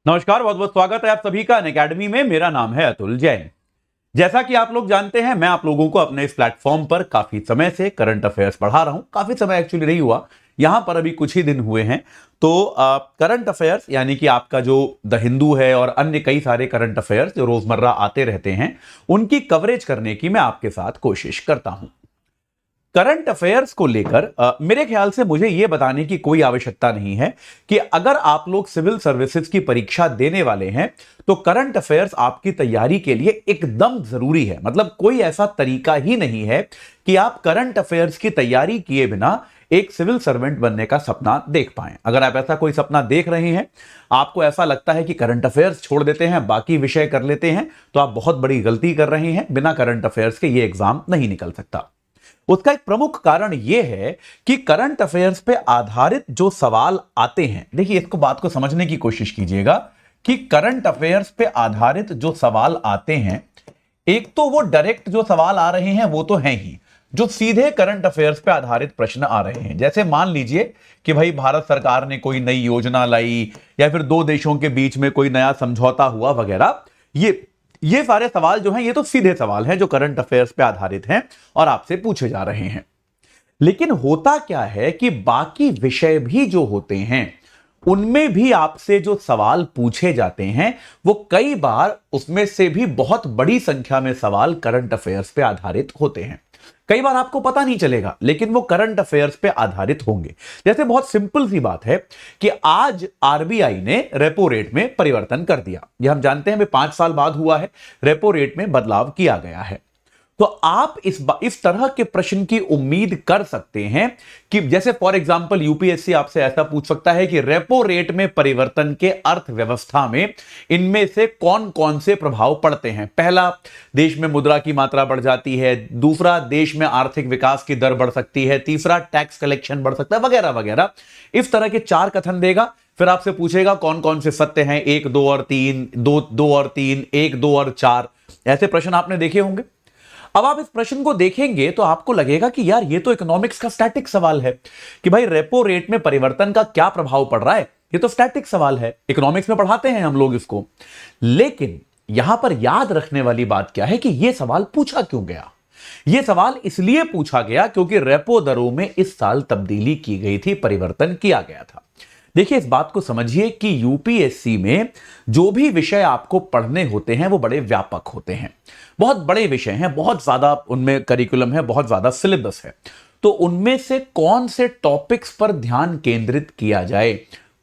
नमस्कार, बहुत बहुत स्वागत है आप सभी का अनअकैडमी में। मेरा नाम है अतुल जैन। जैसा कि आप लोग जानते हैं, मैं आप लोगों को अपने इस प्लेटफॉर्म पर काफी समय से करंट अफेयर्स पढ़ा रहा हूं। काफी समय एक्चुअली नहीं हुआ, यहां पर अभी कुछ ही दिन हुए हैं। तो करंट अफेयर्स यानी कि आपका जो द हिंदू है और अन्य कई सारे करंट अफेयर्स जो रोजमर्रा आते रहते हैं, उनकी कवरेज करने की मैं आपके साथ कोशिश करता हूं। करंट अफेयर्स को लेकर मेरे ख्याल से मुझे यह बताने की कोई आवश्यकता नहीं है कि अगर आप लोग सिविल सर्विसेज की परीक्षा देने वाले हैं तो करंट अफेयर्स आपकी तैयारी के लिए एकदम जरूरी है। मतलब कोई ऐसा तरीका ही नहीं है कि आप करंट अफेयर्स की तैयारी किए बिना एक सिविल सर्वेंट बनने का सपना देख पाएं। अगर आप ऐसा कोई सपना देख रहे हैं, आपको ऐसा लगता है कि करंट अफेयर्स छोड़ देते हैं, बाकी विषय कर लेते हैं, तो आप बहुत बड़ी गलती कर रहे हैं। बिना करंट अफेयर्स के ये एग्जाम नहीं निकल सकता। उसका एक प्रमुख कारण यह है कि करंट अफेयर्स पे आधारित जो सवाल आते हैं, देखिए इसको बात को समझने की कोशिश कीजिएगा कि करंट अफेयर्स पे आधारित जो सवाल आते हैं, एक तो वो डायरेक्ट जो सवाल आ रहे हैं वो तो हैं ही, जो सीधे करंट अफेयर्स पे आधारित प्रश्न आ रहे हैं। जैसे मान लीजिए कि भाई भारत सरकार ने कोई नई योजना लाई या फिर दो देशों के बीच में कोई नया समझौता हुआ वगैरह। ये सारे सवाल जो हैं, ये तो सीधे सवाल हैं जो करंट अफेयर्स पे आधारित हैं और आपसे पूछे जा रहे हैं। लेकिन होता क्या है कि बाकी विषय भी जो होते हैं, उनमें भी आपसे जो सवाल पूछे जाते हैं, वो कई बार उसमें से भी बहुत बड़ी संख्या में सवाल करंट अफेयर्स पे आधारित होते हैं। कई बार आपको पता नहीं चलेगा, लेकिन वो करंट अफेयर्स पे आधारित होंगे। जैसे बहुत सिंपल सी बात है कि आज आरबीआई ने रेपो रेट में परिवर्तन कर दिया। ये हम जानते हैं, 5 साल बाद हुआ है, रेपो रेट में बदलाव किया गया है। तो आप इस तरह के प्रश्न की उम्मीद कर सकते हैं कि जैसे फॉर एग्जांपल यूपीएससी आपसे ऐसा पूछ सकता है कि रेपो रेट में परिवर्तन के अर्थव्यवस्था में इनमें से कौन कौन से प्रभाव पड़ते हैं। पहला, देश में मुद्रा की मात्रा बढ़ जाती है। दूसरा, देश में आर्थिक विकास की दर बढ़ सकती है। तीसरा, टैक्स कलेक्शन बढ़ सकता है, वगैरह वगैरह। इस तरह के 4 कथन देगा। फिर आपसे पूछेगा कौन कौन से सत्य हैं, 1, 2 और 3, 2, 2 और 3, 1, 2 और 4। ऐसे प्रश्न आपने देखे होंगे। अब आप इस प्रश्न को देखेंगे तो आपको लगेगा कि यार ये तो इकोनॉमिक्स का स्टैटिक सवाल है कि भाई रेपो रेट में परिवर्तन का क्या प्रभाव पड़ रहा है। ये तो स्टैटिक सवाल है, इकोनॉमिक्स में पढ़ाते हैं हम लोग इसको। लेकिन यहां पर याद रखने वाली बात क्या है कि यह सवाल पूछा क्यों गया। यह सवाल इसलिए पूछा गया क्योंकि रेपो दरों में इस साल तब्दीली की गई थी, परिवर्तन किया गया था। देखिए इस बात को समझिए कि यूपीएससी में जो भी विषय आपको पढ़ने होते हैं वो बड़े व्यापक होते हैं। बहुत बड़े विषय हैं, बहुत ज्यादा उनमें करिकुलम है, बहुत ज्यादा सिलेबस है। तो उनमें से कौन से टॉपिक्स पर ध्यान केंद्रित किया जाए,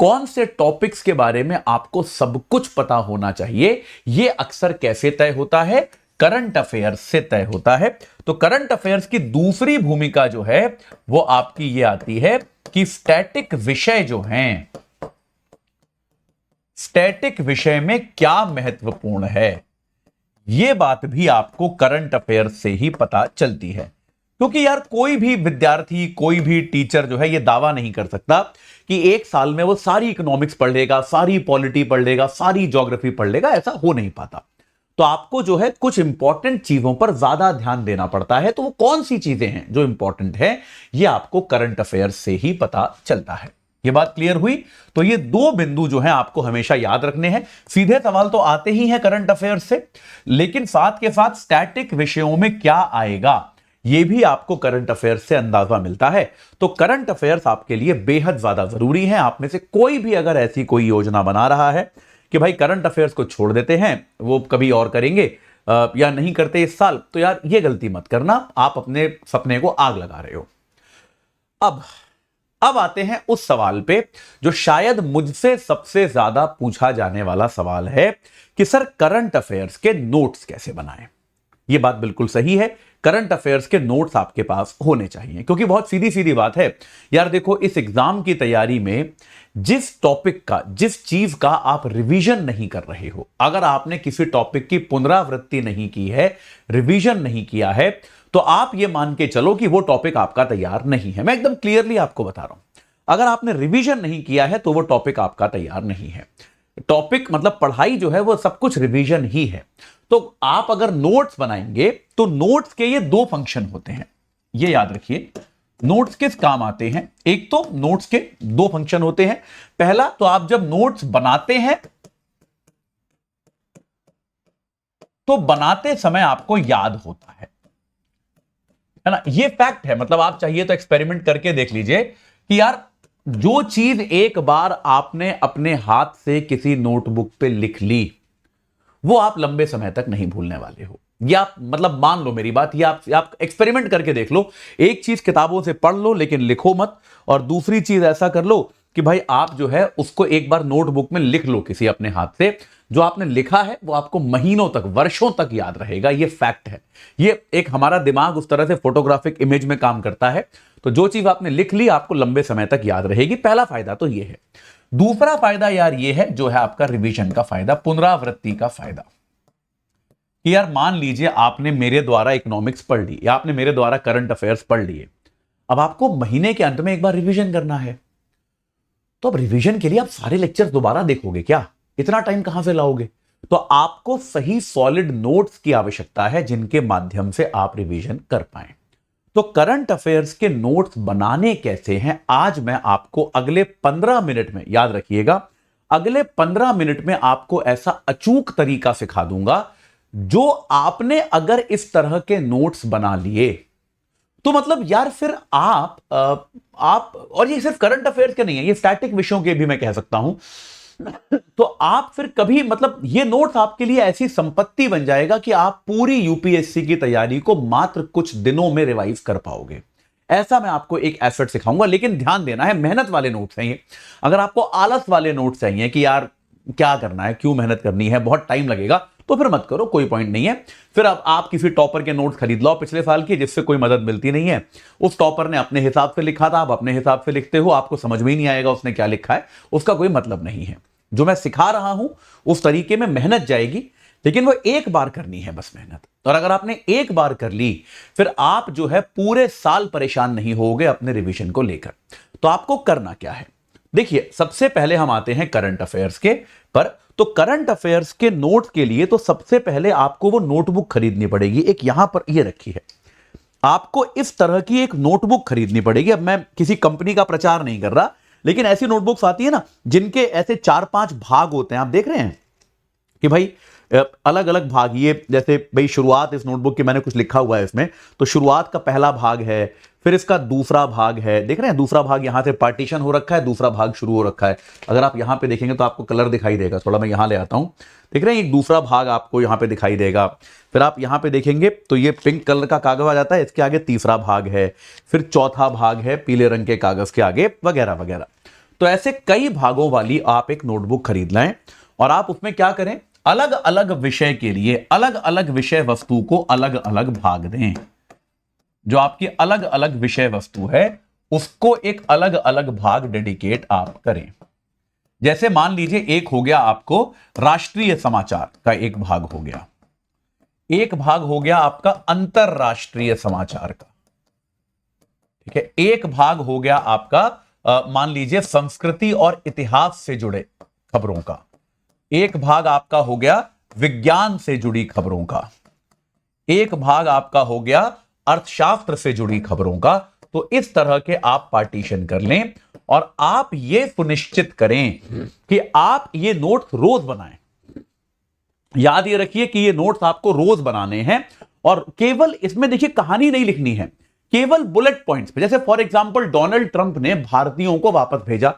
कौन से टॉपिक्स के बारे में आपको सब कुछ पता होना चाहिए, यह अक्सर कैसे तय होता है, करंट अफेयर्स से तय होता है। तो करंट अफेयर्स की दूसरी भूमिका जो है वो आपकी ये आती है कि स्टैटिक विषय जो हैं, स्टैटिक विषय में क्या महत्वपूर्ण है, यह बात भी आपको करंट अफेयर्स से ही पता चलती है। क्योंकि यार कोई भी विद्यार्थी, कोई भी टीचर जो है ये दावा नहीं कर सकता कि एक साल में वो सारी इकोनॉमिक्स पढ़ लेगा, सारी पॉलिटी पढ़ लेगा, सारी ज्योग्राफी पढ़ लेगा। ऐसा हो नहीं पाता। तो आपको जो है कुछ इंपॉर्टेंट चीजों पर ज्यादा ध्यान देना पड़ता है। तो वो कौन सी चीजें हैं जो इंपॉर्टेंट है, ये आपको करंट अफेयर्स से ही पता चलता है। ये बात क्लियर हुई। तो ये 2 बिंदु जो है आपको हमेशा याद रखने हैं। सीधे सवाल तो आते ही हैं करंट अफेयर्स से, लेकिन साथ के साथ स्टैटिक विषयों में क्या आएगा यह भी आपको करंट अफेयर्स से अंदाजा मिलता है। तो करंट अफेयर्स आपके लिए बेहद ज्यादा जरूरी है। आप में से कोई भी अगर ऐसी कोई योजना बना रहा है कि भाई करंट अफेयर्स को छोड़ देते हैं, वो कभी और करेंगे या नहीं करते इस साल, तो यार ये गलती मत करना। आप अपने सपने को आग लगा रहे हो। अब आते हैं उस सवाल पे जो शायद मुझसे सबसे ज्यादा पूछा जाने वाला सवाल है कि सर करंट अफेयर्स के नोट्स कैसे बनाएं। ये बात बिल्कुल सही है, करंट अफेयर्स के नोट्स आपके पास होने चाहिए। क्योंकि बहुत सीधी सीधी बात है यार, देखो इस एग्जाम की तैयारी में जिस टॉपिक का, जिस चीज का आप रिवीजन नहीं कर रहे हो, अगर आपने किसी टॉपिक की पुनरावृत्ति नहीं की है, रिवीजन नहीं किया है, तो आप ये मान के चलो कि वो टॉपिक आपका तैयार नहीं है। मैं एकदम क्लियरली आपको बता रहा हूं, अगर आपने रिवीजन नहीं किया है तो वो टॉपिक आपका तैयार नहीं है। टॉपिक मतलब पढ़ाई जो है वो सब कुछ रिवीजन ही है। तो आप अगर नोट्स बनाएंगे तो नोट्स के ये 2 फंक्शन होते हैं, ये याद रखिए। नोट्स किस काम आते हैं? एक तो नोट्स के 2 फंक्शन होते हैं। पहला, तो आप जब नोट्स बनाते हैं तो बनाते समय आपको याद होता है ना। ये फैक्ट है। मतलब आप चाहिए तो एक्सपेरिमेंट करके देख लीजिए कि यार जो चीज एक बार आपने अपने हाथ से किसी नोटबुक पे लिख ली, वो आप लंबे समय तक नहीं भूलने वाले हो। ये आप मतलब मान लो मेरी बात, ये आप एक्सपेरिमेंट करके देख लो। एक चीज किताबों से पढ़ लो लेकिन लिखो मत, और दूसरी चीज ऐसा कर लो कि भाई आप जो है उसको एक बार नोटबुक में लिख लो किसी अपने हाथ से। जो आपने लिखा है वो आपको महीनों तक, वर्षों तक याद रहेगा। ये फैक्ट है। ये एक हमारा दिमाग उस तरह से फोटोग्राफिक इमेज में काम करता है। तो जो चीज आपने लिख ली आपको लंबे समय तक याद रहेगी। पहला फायदा तो ये है। दूसरा फायदा यार ये है, जो है आपका रिवीजन का फायदा, पुनरावृत्ति का फायदा। कि यार मान लीजिए आपने मेरे द्वारा इकोनॉमिक्स पढ़ ली या आपने मेरे द्वारा करंट अफेयर्स पढ़ लिए, अब आपको महीने के अंत में एक बार रिवीजन करना है। तो अब रिवीजन के लिए आप सारे लेक्चर दोबारा देखोगे क्या? इतना टाइम कहां से लाओगे? तो आपको सही सॉलिड नोट्स की आवश्यकता है जिनके माध्यम से आप रिवीजन कर पाए। तो करंट अफेयर्स के नोट्स बनाने कैसे हैं, आज मैं आपको अगले 15 मिनट में, याद रखिएगा, अगले 15 मिनट में आपको ऐसा अचूक तरीका सिखा दूंगा, जो आपने अगर इस तरह के नोट्स बना लिए तो मतलब यार फिर आप और ये सिर्फ करंट अफेयर्स के नहीं है, ये स्टैटिक विषयों के भी मैं कह सकता हूं। तो आप फिर कभी मतलब ये नोट्स आपके लिए ऐसी संपत्ति बन जाएगा कि आप पूरी यूपीएससी की तैयारी को मात्र कुछ दिनों में रिवाइज कर पाओगे। ऐसा मैं आपको एक एसेट सिखाऊंगा। लेकिन ध्यान देना है, मेहनत वाले नोट्स हैं ये। अगर आपको आलस वाले नोट्स चाहिए कि यार क्या करना है, क्यों मेहनत करनी है, बहुत टाइम लगेगा, तो फिर मत करो, कोई पॉइंट नहीं है। फिर अब आप किसी टॉपर के नोट्स खरीद लो पिछले साल की, जिससे कोई मदद मिलती नहीं है। उस टॉपर ने अपने हिसाब से लिखा था, आप अपने हिसाब से लिखते हो, आपको समझ में ही नहीं आएगा उसने क्या लिखा है, उसका कोई मतलब नहीं है। जो मैं सिखा रहा हूं उस तरीके में मेहनत जाएगी, लेकिन वो एक बार करनी है बस मेहनत। और अगर आपने एक बार कर ली, फिर आप जो है पूरे साल परेशान नहीं होगे अपने रिवीजन को लेकर। तो आपको करना क्या है, देखिए, सबसे पहले हम आते हैं करंट अफेयर्स के पर। तो करंट अफेयर्स के नोट्स के लिए तो सबसे पहले आपको वो नोटबुक खरीदनी पड़ेगी। एक यहां पर ये रखी है, आपको इस तरह की एक नोटबुक खरीदनी पड़ेगी। अब मैं किसी कंपनी का प्रचार नहीं कर रहा, लेकिन ऐसी नोटबुक्स आती है ना जिनके ऐसे 4-5 भाग होते हैं। आप देख रहे हैं कि भाई अलग अलग भाग, ये जैसे भाई शुरुआत, इस नोटबुक की मैंने कुछ लिखा हुआ है इसमें, तो शुरुआत का पहला भाग है, फिर इसका दूसरा भाग है, देख रहे हैं दूसरा भाग यहां से पार्टीशन हो रखा है, दूसरा भाग शुरू हो रखा है। अगर आप यहां पे देखेंगे तो आपको कलर दिखाई देगा, थोड़ा मैं यहां ले आता हूं, देख रहे हैं एक दूसरा भाग आपको यहां पे दिखाई देगा। फिर आप यहां पे देखेंगे तो ये पिंक कलर का कागज आ जाता है, इसके आगे तीसरा भाग है, फिर चौथा भाग है पीले रंग के कागज के आगे, वगैरह वगैरह। तो ऐसे कई भागों वाली आप एक नोटबुक खरीद लाएं और आप उसमें क्या करें, अलग अलग विषय के लिए अलग अलग विषय वस्तु को अलग अलग भाग दें। जो आपकी अलग अलग विषय वस्तु है उसको एक अलग अलग भाग डेडिकेट आप करें। जैसे मान लीजिए एक हो गया आपको राष्ट्रीय समाचार का एक भाग हो गया, एक भाग हो गया आपका अंतरराष्ट्रीय समाचार का, ठीक है, एक भाग हो गया आपका मान लीजिए संस्कृति और इतिहास से जुड़े खबरों का, एक भाग आपका हो गया विज्ञान से जुड़ी खबरों का, एक भाग आपका हो गया अर्थशास्त्र से जुड़ी खबरों का। तो इस तरह के आप पार्टीशन कर लें और आप ये सुनिश्चित करें कि आप ये नोट्स रोज बनाएं। याद ये रखिए कि ये नोट्स आपको रोज बनाने हैं और केवल इसमें देखिए कहानी नहीं लिखनी है, केवल बुलेट पॉइंट्स पे। जैसे फॉर एग्जांपल डोनाल्ड ट्रंप ने भारतीयों को वापस भेजा,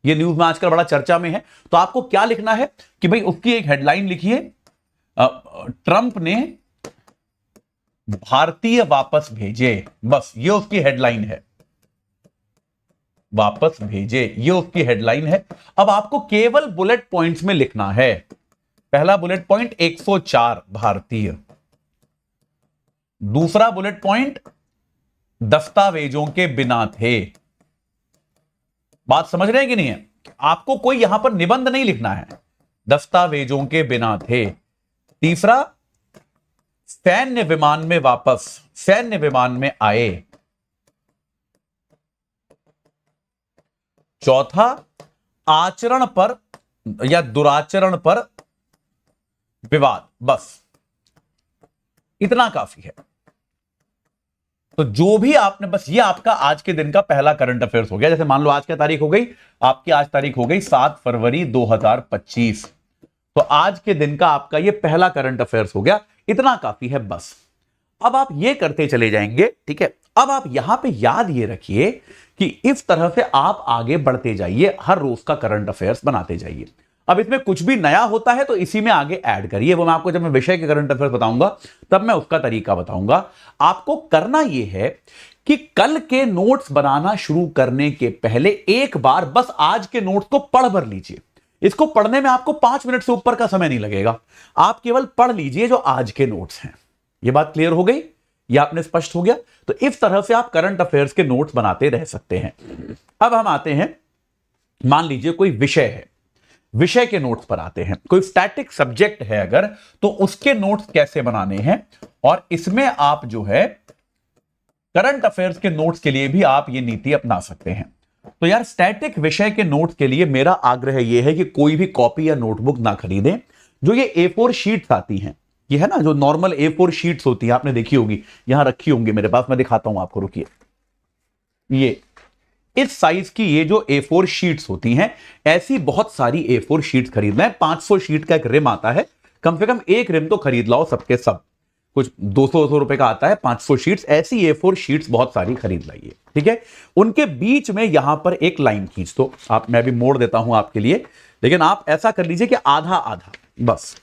ये न्यूज में आजकल बड़ा चर्चा में है। तो आपको क्या लिखना है कि भाई उसकी एक हेडलाइन लिखिए, ट्रंप ने भारतीय वापस भेजे, बस ये उसकी हेडलाइन है, वापस भेजे, ये उसकी हेडलाइन है। अब आपको केवल बुलेट पॉइंट्स में लिखना है। पहला बुलेट पॉइंट 104 भारतीय, दूसरा बुलेट पॉइंट दस्तावेजों के बिना थे। बात समझ रहे हैं कि नहीं है? आपको कोई यहां पर निबंध नहीं लिखना है, दस्तावेजों के बिना थे। तीसरा सैन्य विमान में वापस, सैन्य विमान में आए। चौथा आचरण पर या दुराचरण पर विवाद, बस इतना काफी है। तो जो भी आपने, बस ये आपका आज के दिन का पहला करंट अफेयर्स हो गया। जैसे मान लो आज क्या तारीख हो गई, आपकी आज तारीख हो गई 7 फरवरी 2025। तो आज के दिन का आपका ये पहला करंट अफेयर्स हो गया। इतना काफी है बस। अब आप ये करते चले जाएंगे, ठीक है। अब आप यहां पे याद ये रखिए कि इस तरह से आप आगे बढ़ते जाइए, हर रोज का करंट अफेयर्स बनाते जाइए। अब इसमें कुछ भी नया होता है तो इसी में आगे ऐड करिए, वो मैं आपको जब मैं विषय के करंट अफेयर्स बताऊंगा तब मैं उसका तरीका बताऊंगा। आपको करना यह है कि कल के नोट्स बनाना शुरू करने के पहले एक बार बस आज के नोट्स को पढ़ भर लीजिए। इसको पढ़ने में आपको 5 मिनट से ऊपर का समय नहीं लगेगा, आप केवल पढ़ लीजिए जो आज के नोट्स हैं। यह बात क्लियर हो गई, यह आपने स्पष्ट हो गया। तो इस तरह से आप करंट अफेयर्स के नोट्स बनाते रह सकते हैं। अब हम आते हैं, मान लीजिए कोई विषय है, विषय के नोट्स पर आते हैं। कोई स्टैटिक सब्जेक्ट है अगर, तो उसके नोट्स कैसे बनाने हैं, और इसमें आप जो है करंट अफेयर्स के नोट्स के लिए भी आप ये नीति अपना सकते हैं। तो यार स्टैटिक विषय के नोट्स के लिए मेरा आग्रह यह है कि कोई भी कॉपी या नोटबुक ना खरीदें। जो ये A4 शीट्स आती हैं, ये है ना जो नॉर्मल A4 शीट्स होती हैं, आपने देखी होगी, यहां रखी होंगी मेरे पास, मैं दिखाता हूं आपको, रुकिए। ये इस साइज की ये जो A4 शीट्स होती हैं, ऐसी बहुत सारी A4 शीट्स खरीदना है। 500 शीट का एक रिम आता है, कम से कम एक रिम तो खरीद लाओ सबके सब, कुछ 200 रुपए का आता है 500 शीट्स। ऐसी A4 शीट्स बहुत सारी खरीद लाइए, ठीक है। उनके बीच में यहां पर एक लाइन खींच दो आप, मैं भी मोड़ देता हूं आपके लिए, लेकिन आप ऐसा कर लीजिए कि आधा आधा बस।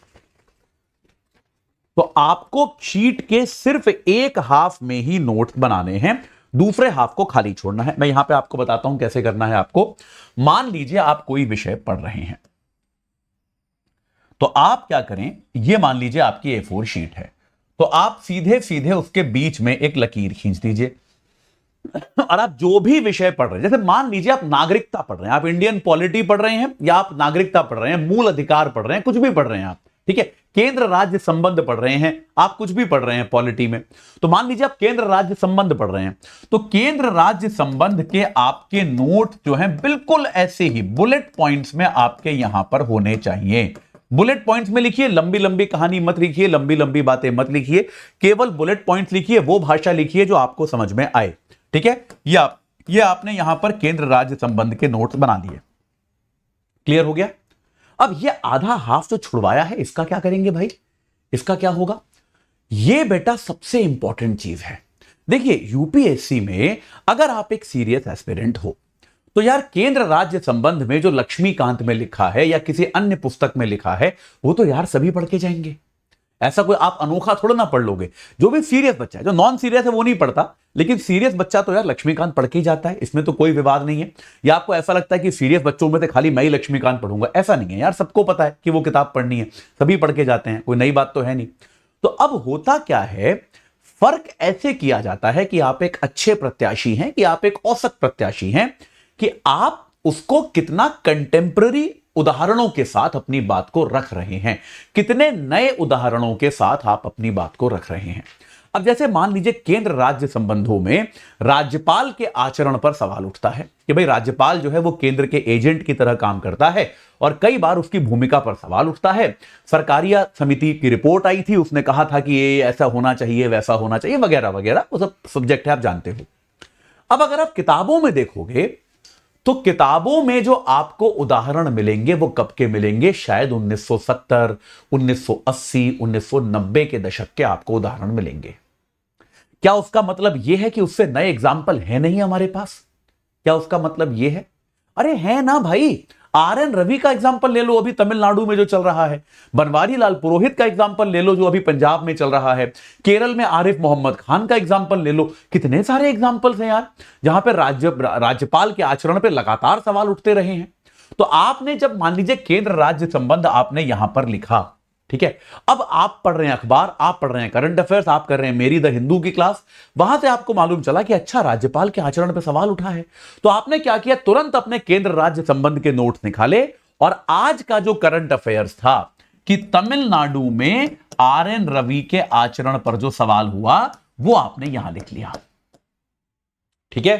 तो आपको शीट के सिर्फ एक हाफ में ही नोट्स बनाने हैं, दूसरे हाफ को खाली छोड़ना है। मैं यहां पे आपको बताता हूं कैसे करना है आपको। मान लीजिए आप कोई विषय पढ़ रहे हैं, तो आप क्या करें, ये मान लीजिए आपकी A4 शीट है, तो आप सीधे सीधे उसके बीच में एक लकीर खींच दीजिए। और आप जो भी विषय पढ़ रहे हैं, जैसे मान लीजिए आप नागरिकता पढ़ रहे हैं, आप इंडियन पॉलिटी पढ़ रहे हैं, या आप नागरिकता पढ़ रहे हैं, मूल अधिकार पढ़ रहे हैं, कुछ भी पढ़ रहे हैं आप, ठीक है। केंद्र राज्य संबंध पढ़ रहे हैं, आप कुछ भी पढ़ रहे हैं पॉलिटी में, तो मान लीजिए आप केंद्र राज्य संबंध पढ़ रहे हैं, तो केंद्र राज्य संबंध के आपके नोट जो हैं बिल्कुल ऐसे ही बुलेट पॉइंट्स में आपके यहां पर होने चाहिए। बुलेट पॉइंट्स में लिखिए, लंबी लंबी कहानी मत लिखिए, लंबी लंबी बातें मत लिखिए, केवल बुलेट पॉइंट्स लिखिए, वो भाषा लिखिए जो आपको समझ में आए, ठीक है। ये आपने यहां पर केंद्र राज्य संबंध के नोट्स बना दिए, क्लियर हो गया। अब ये आधा हाफ जो छुड़वाया है, इसका क्या करेंगे भाई, इसका क्या होगा। ये बेटा सबसे इंपॉर्टेंट चीज है। देखिए यूपीएससी में अगर आप एक सीरियस एस्पिरेंट हो, तो यार केंद्र राज्य संबंध में जो लक्ष्मीकांत में लिखा है या किसी अन्य पुस्तक में लिखा है, वो तो यार सभी पढ़ के जाएंगे। ऐसा कोई आप अनोखा थोड़ा ना पढ़ लोगे। जो भी सीरियस बच्चा है, जो नॉन सीरियस है वो नहीं पढ़ता, लेकिन सीरियस बच्चा तो यार लक्ष्मीकांत पढ़ के ही जाता है, इसमें तो कोई विवाद नहीं है। या आपको ऐसा लगता है कि सीरियस बच्चों में तो खाली मैं ही लक्ष्मीकांत पढ़ूंगा, ऐसा नहीं है यार, सबको पता है कि वो किताब पढ़नी है, सभी पढ़ के जाते हैं, कोई नई बात तो है नहीं। तो अब होता क्या है, फर्क ऐसे किया जाता है कि आप एक अच्छे प्रत्याशी हैं, कि आप एक औसत प्रत्याशी हैं, कि आप उसको कितना कंटेम्पररी उदाहरणों के साथ अपनी बात को रख रहे हैं, कितने नए उदाहरणों के साथ आप अपनी बात को रख रहे हैं। अब जैसे मान लीजिए केंद्र राज्य संबंधों में राज्यपाल के आचरण पर सवाल उठता है कि भाई राज्यपाल जो है वो केंद्र के एजेंट की तरह काम करता है, और कई बार उसकी भूमिका पर सवाल उठता है। सरकारिया समिति की रिपोर्ट आई थी, उसने कहा था कि ये ऐसा होना चाहिए, वैसा होना चाहिए, वगैरह वगैरह, वो सब सब्जेक्ट है, आप जानते हो। अब अगर आप किताबों में देखोगे, तो किताबों में जो आपको उदाहरण मिलेंगे वो कब के मिलेंगे, शायद 1970, 1980, 1990 के दशक के आपको उदाहरण मिलेंगे। क्या उसका मतलब यह है कि उससे नए एग्जाम्पल है नहीं हमारे पास? क्या उसका मतलब यह है? अरे है ना भाई, RN रवि का एग्जाम्पल ले लो, अभी तमिलनाडु में जो चल रहा है। बनवारी लाल पुरोहित का एग्जाम्पल ले लो, जो अभी पंजाब में चल रहा है। केरल में आरिफ मोहम्मद खान का एग्जाम्पल ले लो। कितने सारे एग्जाम्पल्स हैं यार, जहां पर राज्यपाल के आचरण पर लगातार सवाल उठते रहे हैं। तो आपने जब मान लीजिए केंद्र राज्य संबंध आपने यहां पर लिखा, ठीक है, अब आप पढ़ रहे हैं अखबार, आप पढ़ रहे हैं करंट अफेयर्स, आप कर रहे हैं मेरी द हिंदू की क्लास, वहां से आपको मालूम चला कि अच्छा राज्यपाल के आचरण पर सवाल उठा है। तो आपने क्या किया, तुरंत अपने केंद्र राज्य संबंध के नोट्स निकाले, और आज का जो करंट अफेयर्स था कि तमिलनाडु में RN रवि के आचरण पर जो सवाल हुआ, वो आपने यहां लिख लिया, ठीक है।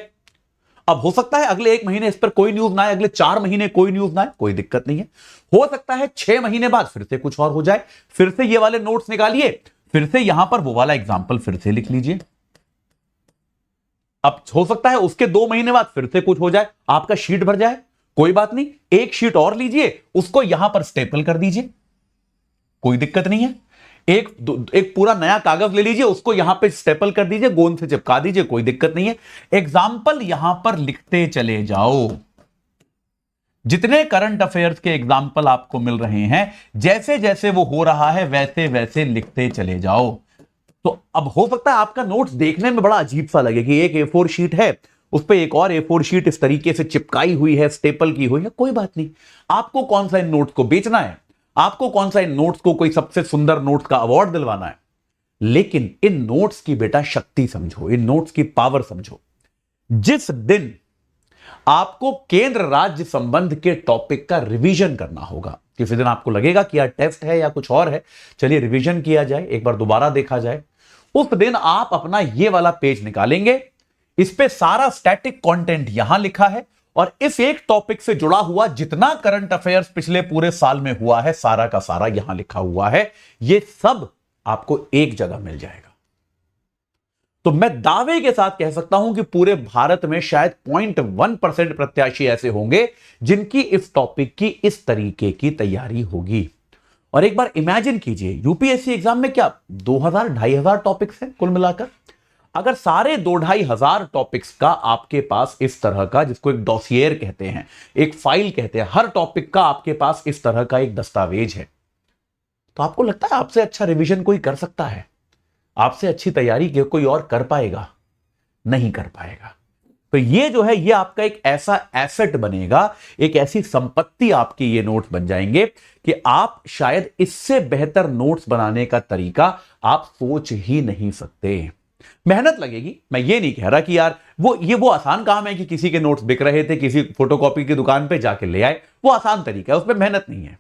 अब हो सकता है अगले 1 महीने इस पर कोई न्यूज ना आए, अगले 4 महीने कोई न्यूज ना आए, कोई दिक्कत नहीं है। हो सकता है 6 महीने बाद फिर से कुछ और हो जाए, फिर से ये वाले नोट्स निकालिए, फिर से यहां पर वो वाला एग्जाम्पल फिर से लिख लीजिए। अब हो सकता है उसके 2 महीने बाद फिर से कुछ हो जाए, आपका शीट भर जाए, कोई बात नहीं, एक शीट और लीजिए, उसको यहां पर स्टेपल कर दीजिए, कोई दिक्कत नहीं है। एक पूरा नया कागज ले लीजिए, उसको यहां पे स्टेपल कर दीजिए, गोंद से चिपका दीजिए, कोई दिक्कत नहीं है। एग्जाम्पल यहां पर लिखते चले जाओ। जितने करंट अफेयर्स के एग्जाम्पल आपको मिल रहे हैं, जैसे जैसे वो हो रहा है वैसे वैसे लिखते चले जाओ। तो अब हो सकता है आपका नोट्स देखने में बड़ा अजीब सा लगे कि एक A4 शीट है, उस पर एक और A4 शीट इस तरीके से चिपकाई हुई है, स्टेपल की हुई है। कोई बात नहीं, आपको कौन सा इन नोट्स को बेचना है, आपको कौन सा इन नोट्स को कोई सबसे सुंदर नोट्स का अवार्ड दिलवाना है, लेकिन इन नोट्स की बेटा शक्ति समझो, इन नोट्स की पावर समझो। जिस दिन आपको केंद्र राज्य संबंध के टॉपिक का रिवीजन करना होगा, किसी दिन आपको लगेगा कि यार टेस्ट है या कुछ और है, चलिए रिवीजन किया जाए, एक बार दोबारा देखा जाए, उस दिन आप अपना ये वाला पेज निकालेंगे, इस पे सारा स्टैटिक कंटेंट यहां लिखा है और इस एक टॉपिक से जुड़ा हुआ जितना करंट अफेयर्स पिछले पूरे साल में हुआ है सारा का सारा यहां लिखा हुआ है। ये सब आपको एक जगह मिल जाएगा। तो मैं दावे के साथ कह सकता हूं कि पूरे भारत में शायद 0.1% प्रत्याशी ऐसे होंगे जिनकी इस टॉपिक की इस तरीके की तैयारी होगी। और एक बार इमेजिन कीजिए, यूपीएससी एग्जाम में क्या 2,000-2,500 टॉपिक्स हैं कुल मिलाकर। अगर सारे 2,000-2,500 टॉपिक्स का आपके पास इस तरह का, जिसको एक डॉसियर कहते हैं, एक फाइल कहते हैं, हर टॉपिक का आपके पास इस तरह का एक दस्तावेज है, तो आपको लगता है आपसे अच्छा रिवीजन कोई कर सकता है? आपसे अच्छी तैयारी कोई और कर पाएगा? नहीं कर पाएगा। तो ये जो है, ये आपका एक ऐसा एसेट बनेगा, एक ऐसी संपत्ति आपकी ये नोट्स बन जाएंगे कि आप शायद इससे बेहतर नोट्स बनाने का तरीका आप सोच ही नहीं सकते। मेहनत लगेगी, मैं ये नहीं कह रहा कि यार वो आसान काम है कि किसी के नोट्स बिक रहे थे, किसी फोटोकॉपी की दुकान पे जाके ले आए, वो आसान तरीका है, उसमें मेहनत नहीं है।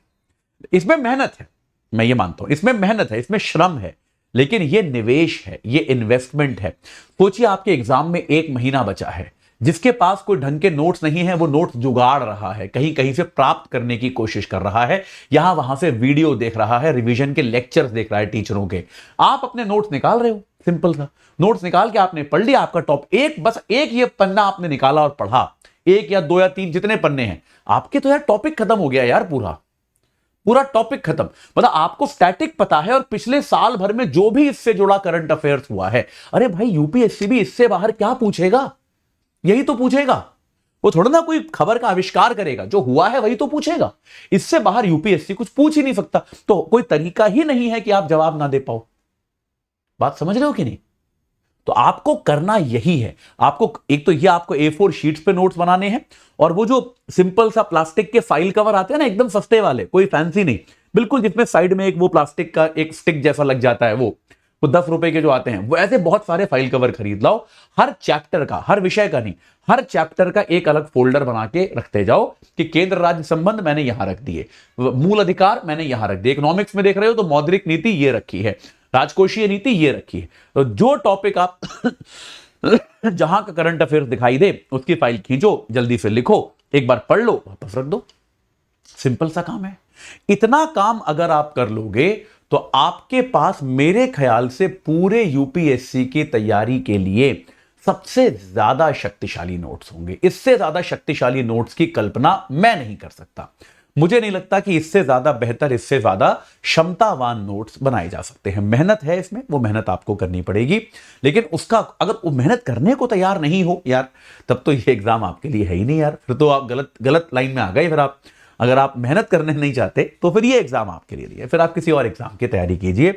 इसमें मेहनत है, मैं ये मानता हूं, इसमें मेहनत है, इसमें श्रम है, लेकिन ये निवेश है, ये इन्वेस्टमेंट है। सोचिए आपके एग्जाम में 1 महीना बचा है, जिसके पास कोई ढंग के नोट्स नहीं है, वो नोट्स जुगाड़ रहा है, कहीं कहीं से प्राप्त करने की कोशिश कर रहा है, यहां वहां से वीडियो देख रहा है, रिवीजन के लेक्चर्स देख रहा है टीचरों के। आप अपने नोट्स निकाल रहे हो, सिंपल सा नोट्स निकाल के आपने पढ़ लिया, आपका टॉप बस एक ये पन्ना आपने निकाला और पढ़ा, 1 या 2 या 3 जितने पन्ने हैं आपके, तो यार टॉपिक खत्म हो गया यार, पूरा टॉपिक खत्म। मतलब आपको स्टैटिक पता है और पिछले साल भर में जो भी इससे जुड़ा करंट अफेयर्स हुआ है, अरे भाई यूपीएससी भी इससे बाहर क्या पूछेगा? यही तो पूछेगा। वो थोड़ा ना कोई खबर का आविष्कार करेगा, जो हुआ है वही तो पूछेगा। इससे बाहर यूपीएससी कुछ पूछ ही नहीं सकता, तो कोई तरीका ही नहीं है कि आप जवाब ना दे पाओ। बात समझ रहे हो कि नहीं? तो आपको करना यही है, आपको एक तो ये आपको A4 शीट्स पे नोट्स बनाने हैं, और वो जो सिंपल सा प्लास्टिक के फाइल कवर आते हैं ना, एकदम सस्ते वाले, कोई फैंसी नहीं, बिल्कुल, जिसमें साइड में एक वो प्लास्टिक का एक स्टिक जैसा लग जाता है, वो 10 रुपए के जो आते हैं, वो ऐसे बहुत सारे फाइल कवर खरीद लाओ। हर चैप्टर का, हर विषय का नहीं, हर चैप्टर का एक अलग फोल्डर बना के रखते जाओ कि केंद्र राज्य संबंध मैंने यहां रख दिए, मूल अधिकार मैंने यहां रख दिए, इकोनॉमिक्स में देख रहे हो तो मौद्रिक नीति ये रखी है, राजकोषीय नीति ये रखी है। तो जो टॉपिक आप जहां का करंट अफेयर्स दिखाई दे, उसकी फाइल खींचो, जल्दी से लिखो, एक बार पढ़ लो, वापस रख दो। सिंपल सा काम है। इतना काम अगर आप कर लोगे तो आपके पास मेरे ख्याल से पूरे यूपीएससी की तैयारी के लिए सबसे ज्यादा शक्तिशाली नोट्स होंगे। इससे ज्यादा शक्तिशाली नोट्स की कल्पना मैं नहीं कर सकता। मुझे नहीं लगता कि इससे ज्यादा बेहतर, इससे ज्यादा क्षमतावान नोट्स बनाए जा सकते हैं। मेहनत है इसमें, वो मेहनत आपको करनी पड़ेगी, लेकिन उसका अगर वो मेहनत करने को तैयार नहीं हो यार, तब तो ये एग्जाम आपके लिए है ही नहीं यार, फिर तो आप गलत लाइन में आ गए। फिर आप अगर आप मेहनत करने नहीं चाहते तो फिर ये एग्जाम आपके लिए नहीं है, फिर आप किसी और एग्जाम की तैयारी कीजिए।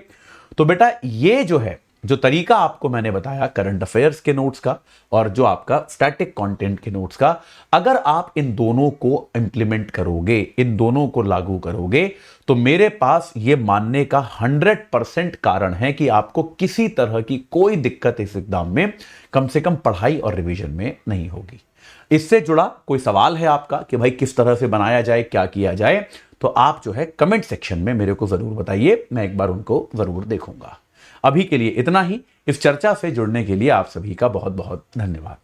तो बेटा ये जो है, जो तरीका आपको मैंने बताया करंट अफेयर्स के नोट्स का और जो आपका स्टैटिक कंटेंट के नोट्स का, अगर आप इन दोनों को इंप्लीमेंट करोगे, इन दोनों को लागू करोगे, तो मेरे पास ये मानने का 100% कारण है कि आपको किसी तरह की कोई दिक्कत इस एग्जाम में, कम से कम पढ़ाई और रिवीजन में नहीं होगी। इससे जुड़ा कोई सवाल है आपका कि भाई किस तरह से बनाया जाए, क्या किया जाए, तो आप जो है कमेंट सेक्शन में मेरे को जरूर बताइए, मैं एक बार उनको जरूर देखूंगा। अभी के लिए इतना ही। इस चर्चा से जुड़ने के लिए आप सभी का बहुत बहुत धन्यवाद।